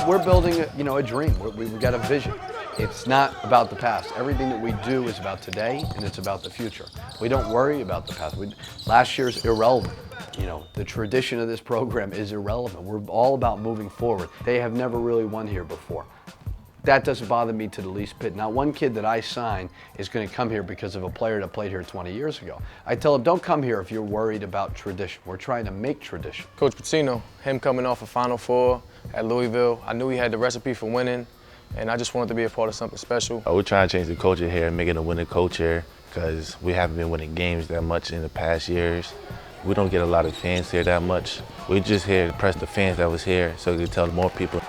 we're building a dream. We've got a vision. It's not about the past. Everything that we do is about today, and it's about the future. We don't worry about the past. Last year's irrelevant. The tradition of this program is irrelevant. We're all about moving forward. They have never really won here before. That doesn't bother me to the least bit. Not one kid that I sign is going to come here because of a player that played here 20 years ago. I tell them, don't come here if you're worried about tradition. We're trying to make tradition. Coach Pitino, him coming off a Final Four at Louisville, I knew he had the recipe for winning, and I just wanted to be a part of something special. We're trying to change the culture here and make it a winning culture because we haven't been winning games that much in the past years. We don't get a lot of fans here that much. We're just here to impress the fans that was here so we can tell more people.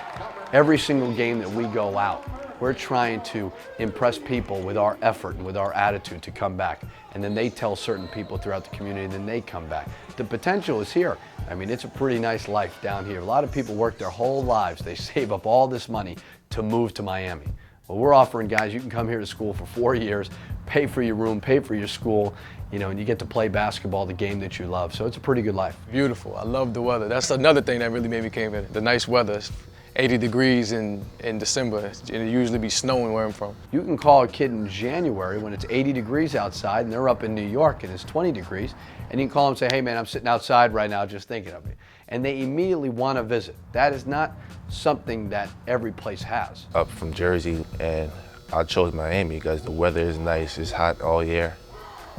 Every single game that we go out, we're trying to impress people with our effort and with our attitude to come back. And then they tell certain people throughout the community, and then they come back. The potential is here. I mean, it's a pretty nice life down here. A lot of people work their whole lives. They save up all this money to move to Miami. Well, we're offering guys, you can come here to school for 4 years, pay for your room, pay for your school, and you get to play basketball, the game that you love. So it's a pretty good life. Beautiful. I love the weather. That's another thing that really made me come here. The nice weather. It's 80 degrees in December. It usually be snowing where I'm from. You can call a kid in January when it's 80 degrees outside and they're up in New York and it's 20 degrees, and you can call them and say, hey man, I'm sitting outside right now just thinking of you. And they immediately want to visit. That is not something that every place has. Up from Jersey, and I chose Miami because the weather is nice, it's hot all year.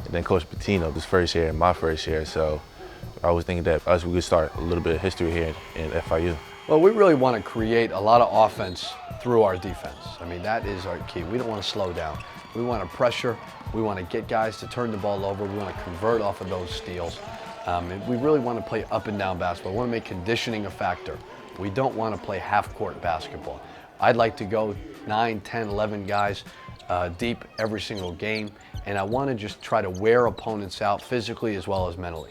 And then Coach Pitino, this first year and my first year, so I was thinking that we could start a little bit of history here in FIU. Well, we really want to create a lot of offense through our defense. I mean, that is our key. We don't want to slow down. We want to pressure. We want to get guys to turn the ball over. We want to convert off of those steals. And we really want to play up and down basketball. We want to make conditioning a factor. We don't want to play half-court basketball. I'd like to go 9, 10, 11 guys deep every single game, and I want to just try to wear opponents out physically as well as mentally.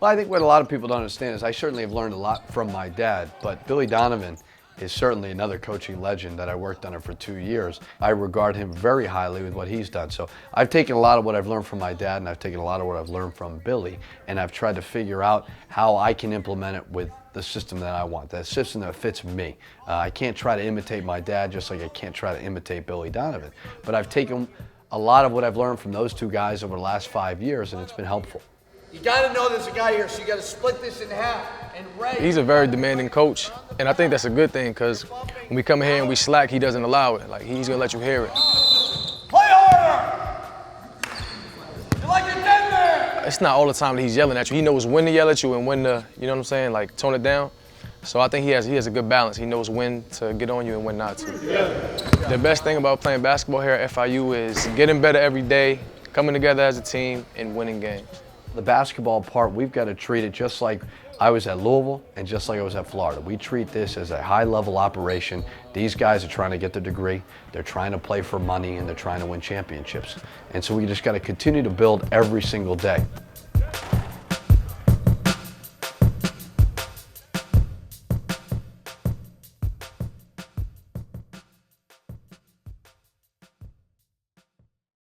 Well, I think what a lot of people don't understand is I certainly have learned a lot from my dad, but Billy Donovan is certainly another coaching legend that I worked under for 2 years. I regard him very highly with what he's done. So I've taken a lot of what I've learned from my dad, and I've taken a lot of what I've learned from Billy, and I've tried to figure out how I can implement it with the system that I want, that system that fits me. I can't try to imitate my dad just like I can't try to imitate Billy Donovan. But I've taken a lot of what I've learned from those two guys over the last 5 years, and it's been helpful. You got to know there's a guy here, so you got to split this in half and raise. He's a very demanding coach, and I think that's a good thing because when we come here and we slack, he doesn't allow it. Like, he's going to let you hear it. Play harder! You're like a dead man! It's not all the time that he's yelling at you. He knows when to yell at you and when to, you know what I'm saying, like tone it down. So I think he has a good balance. He knows when to get on you and when not to. The best thing about playing basketball here at FIU is getting better every day, coming together as a team, and winning games. The basketball part, we've got to treat it just like I was at Louisville and just like I was at Florida. We treat this as a high-level operation. These guys are trying to get their degree, they're trying to play for money, and they're trying to win championships. And so we just got to continue to build every single day.